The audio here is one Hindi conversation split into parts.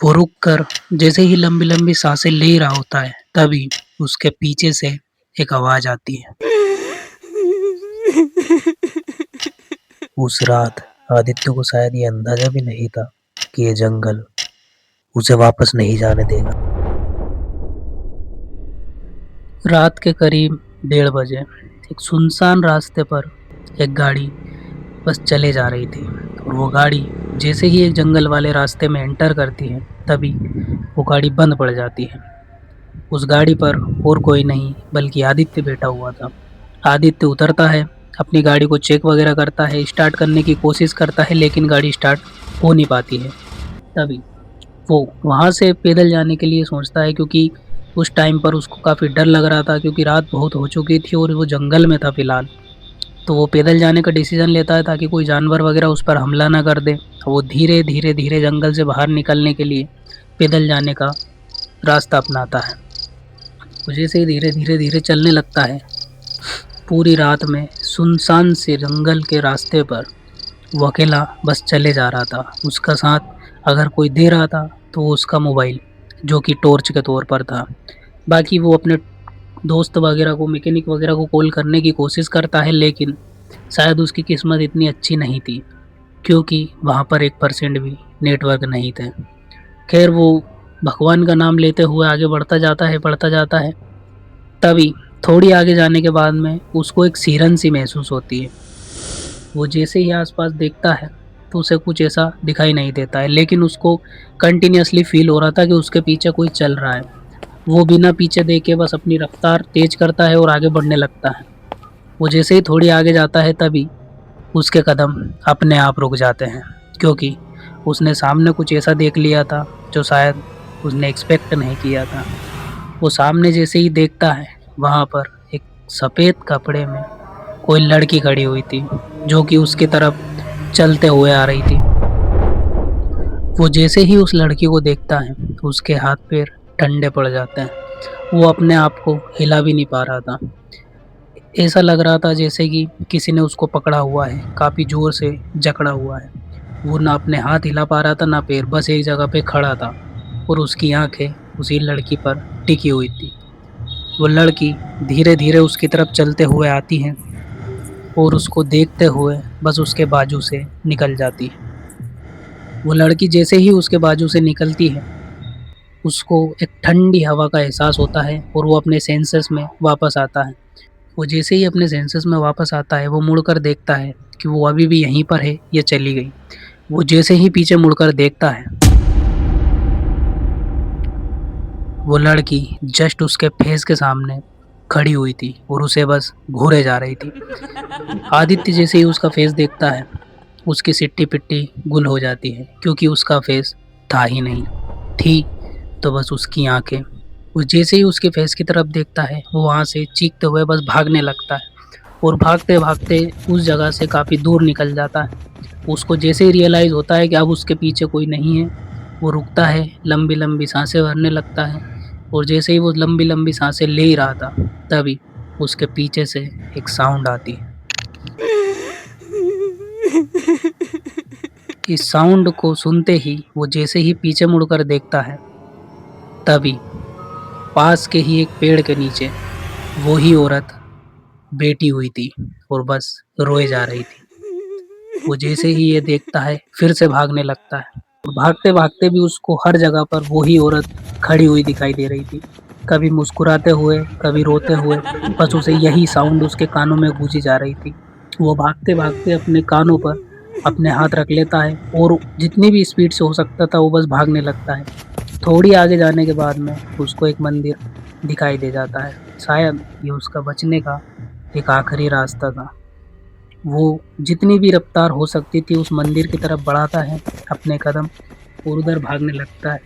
वो रुक कर जैसे ही लंबी-लंबी साँसें ले रहा होता है, तभी उसके पीछे से एक आवाज़ आती है। उस रात आदित्य को शायद ये अंदाज़ा भी नहीं था कि ये जंगल उसे वापस नहीं जाने देगा। रात के करीब 1:30 बजे एक सुनसान रास्ते पर एक गाड़ी बस चले जा रही थी और वो गाड़ी जैसे ही एक जंगल वाले रास्ते में एंटर करती है, तभी वो गाड़ी बंद पड़ जाती है। उस गाड़ी पर और कोई नहीं बल्कि आदित्य बैठा हुआ था। आदित्य उतरता है, अपनी गाड़ी को चेक वगैरह करता है, स्टार्ट करने की कोशिश करता है लेकिन गाड़ी स्टार्ट हो नहीं पाती है। तभी वो वहाँ से पैदल जाने के लिए सोचता है क्योंकि उस टाइम पर उसको काफ़ी डर लग रहा था क्योंकि रात बहुत हो चुकी थी और वो जंगल में था फ़िलहाल। तो वो पैदल जाने का डिसीज़न लेता है ताकि कोई जानवर वगैरह उस पर हमला ना कर दे। वो धीरे-धीरे जंगल से बाहर निकलने के लिए पैदल जाने का रास्ता अपनाता है। वो जैसे ही धीरे चलने लगता है, पूरी रात में सुनसान से जंगल के रास्ते पर वो अकेला बस चले जा रहा था। उसका साथ अगर कोई दे रहा था तो वो उसका मोबाइल, जो कि टॉर्च के तौर पर था। बाकी वो अपने दोस्त वगैरह को, मैकेनिक वगैरह को कॉल करने की कोशिश करता है लेकिन शायद उसकी किस्मत इतनी अच्छी नहीं थी क्योंकि वहाँ पर 1% भी नेटवर्क नहीं थे। खैर वो भगवान का नाम लेते हुए आगे बढ़ता जाता है। तभी थोड़ी आगे जाने के बाद में उसको एक सिरन सी महसूस होती है। वो जैसे ही आस-पास देखता है तो उसे कुछ ऐसा दिखाई नहीं देता है लेकिन उसको कंटीन्यूअसली फ़ील हो रहा था कि उसके पीछे कोई चल रहा है। वो बिना पीछे देखे बस अपनी रफ़्तार तेज़ करता है और आगे बढ़ने लगता है। वो जैसे ही थोड़ी आगे जाता है तभी उसके कदम अपने आप रुक जाते हैं क्योंकि उसने सामने कुछ ऐसा देख लिया था जो शायद उसने एक्सपेक्ट नहीं किया था। वो सामने जैसे ही देखता है, वहाँ पर एक सफ़ेद कपड़े में कोई लड़की खड़ी हुई थी, जो कि उसकी तरफ चलते हुए आ रही थी। वो जैसे ही उस लड़की को देखता है, तो उसके हाथ-पैर ठंडे पड़ जाते हैं। वो अपने आप को हिला भी नहीं पा रहा था। ऐसा लग रहा था जैसे कि किसी ने उसको पकड़ा हुआ है, काफ़ी ज़ोर से जकड़ा हुआ है। वो ना अपने हाथ हिला पा रहा था, ना पैर, बस एक जगह पे खड़ा था और उसकी आँखें उसी लड़की पर टिकी हुई थी। वो लड़की धीरे-धीरे उसकी तरफ चलते हुए आती है और उसको देखते हुए बस उसके बाजू से निकल जाती है। वो लड़की जैसे ही उसके बाजू से निकलती है, उसको एक ठंडी हवा का एहसास होता है और वो अपने सेंसेस में वापस आता है। वो जैसे ही अपने सेंसेस में वापस आता है, वो मुड़कर देखता है कि वो अभी भी यहीं पर है या चली गई। वो जैसे ही पीछे मुड़कर देखता है, वो लड़की जस्ट उसके फेस के सामने खड़ी हुई थी और उसे बस घूरे जा रही थी। आदित्य जैसे ही उसका फेस देखता है, उसकी सिट्टी-पिट्टी गुल हो जाती है क्योंकि उसका फेस था ही नहीं। थी तो बस उसकी आँखें। वो जैसे ही उसके फेस की तरफ देखता है, वो वहाँ से चीखते हुए बस भागने लगता है और भागते-भागते उस जगह से काफ़ी दूर निकल जाता है। उसको जैसे ही रियलाइज़ होता है कि अब उसके पीछे कोई नहीं है, वो रुकता है, लंबी-लंबी साँसें भरने लगता है और जैसे ही वो लंबी-लंबी साँसें ले ही रहा था, तभी उसके पीछे से एक साउंड आती है। इस साउंड को सुनते ही वो जैसे ही पीछे मुड़कर देखता है, तभी पास के ही एक पेड़ के नीचे वो ही औरत बैठी हुई थी और बस रोए जा रही थी। वो जैसे ही ये देखता है, फिर से भागने लगता है। भागते-भागते भी उसको हर जगह पर वो ही औरत खड़ी हुई दिखाई दे रही थी। कभी मुस्कुराते हुए, कभी रोते हुए, बस उसे यही साउंड उसके कानों में गूंजी जा रही थी। वो भागते-भागते अपने कानों पर अपने हाथ रख लेता है और जितनी भी स्पीड से हो सकता था, वो बस भागने लगता है। थोड़ी आगे जाने के बाद में उसको एक मंदिर दिखाई दे जाता है। शायद ये उसका बचने का एक आखिरी रास्ता था। वो जितनी भी रफ़्तार हो सकती थी उस मंदिर की तरफ बढ़ाता है अपने कदम और उधर भागने लगता है।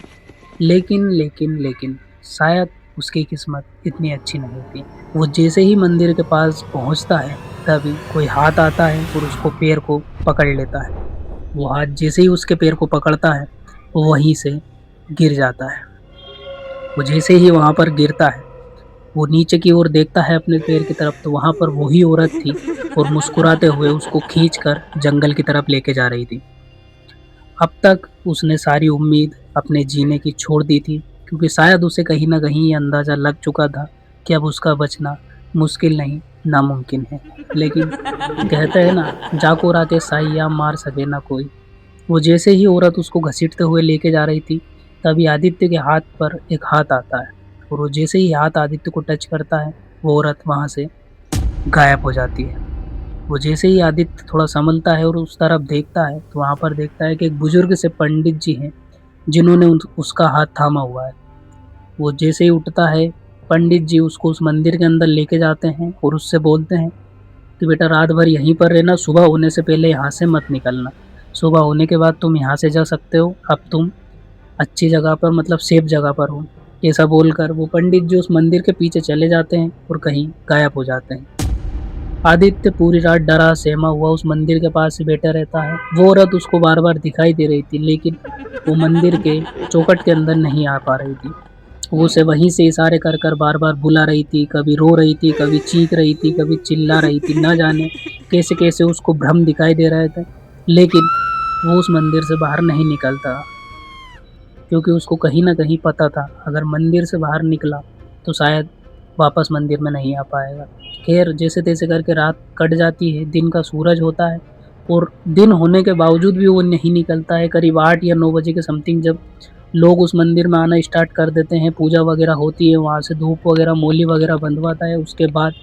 लेकिन शायद उसकी किस्मत इतनी अच्छी नहीं थी। वो जैसे ही मंदिर के पास पहुँचता है, तभी कोई हाथ आता है और उसको पैर को पकड़ लेता है। वो हाथ जैसे ही उसके पैर को पकड़ता है, वो वहीं से गिर जाता है। वो जैसे ही वहाँ पर गिरता है, वो नीचे की ओर देखता है अपने पैर की तरफ, तो वहाँ पर वही औरत थी और मुस्कुराते हुए उसको खींचकर जंगल की तरफ लेके जा रही थी। अब तक उसने सारी उम्मीद अपने जीने की छोड़ दी थी, क्योंकि शायद उसे कहीं न कहीं ये अंदाज़ा लग चुका था कि अब उसका बचना मुश्किल नहीं, नामुमकिन है। लेकिन कहते हैं ना, "जाको राके साइयाँ मार सके ना कोई।" वो जैसे ही औरत उसको घसीटते हुए लेके जा रही थी, तभी आदित्य के हाथ पर एक हाथ आता है और वो जैसे ही हाथ आदित्य को टच करता है, वो औरत वहाँ से गायब हो जाती है। वो जैसे ही आदित्य थोड़ा संभलता है और उस तरफ देखता है, तो वहाँ पर देखता है कि एक बुजुर्ग से पंडित जी हैं, जिन्होंने उसका हाथ थामा हुआ है। वो जैसे ही उठता है, पंडित जी उसको उस मंदिर के अंदर लेके जाते हैं और उससे बोलते हैं कि बेटा रात भर यहीं पर रहना, सुबह होने से पहले यहाँ से मत निकलना। सुबह होने के बाद तुम यहाँ से जा सकते हो, अब तुम अच्छी जगह पर मतलब सेफ जगह पर हो। ऐसा बोलकर वो पंडित जी उस मंदिर के पीछे चले जाते हैं और कहीं गायब हो जाते हैं। आदित्य पूरी रात डरा सहमा हुआ उस मंदिर के पास ही बैठा रहता है। वो औरत उसको बार-बार दिखाई दे रही थी, लेकिन वो मंदिर के चौखट के अंदर नहीं आ पा रही थी। वो उसे वहीं से इशारे कर कर बार-बार बुला रही थी, कभी रो रही थी, कभी चीख रही थी, कभी चिल्ला रही थी, ना जाने कैसे-कैसे उसको भ्रम दिखाई दे रहे थे, लेकिन वो उस मंदिर से बाहर नहीं निकलता, क्योंकि उसको कहीं न कहीं पता था, अगर मंदिर से बाहर निकला, तो शायद वापस मंदिर में नहीं आ पाएगा। खैर जैसे-तैसे करके रात कट जाती है, दिन का सूरज होता है और दिन होने के बावजूद भी वो नहीं निकलता है। करीब 8 या 9 बजे के समथिंग जब लोग उस मंदिर में आना स्टार्ट कर देते हैं, पूजा वगैरह होती है, वहाँ से धूप वगैरह, मोली वगैरह बंधवाता है, उसके बाद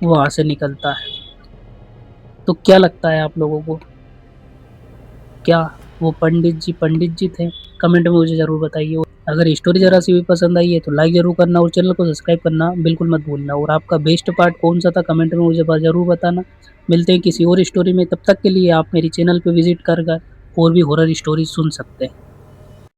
वो वहाँ से निकलता है। तो क्या लगता है आप लोगों को? क्या वो पंडित जी थे? कमेंट में मुझे ज़रूर बताइए। और अगर स्टोरी ज़रा-सी भी पसंद आई है तो लाइक ज़रूर करना और चैनल को सब्सक्राइब करना बिल्कुल मत भूलना। और आपका बेस्ट पार्ट कौन-सा था कमेंट में मुझे ज़रूर बताना। मिलते हैं किसी और स्टोरी में, तब तक के लिए आप मेरे चैनल पे विज़िट कर और भी हॉरर स्टोरी सुन सकते हैं।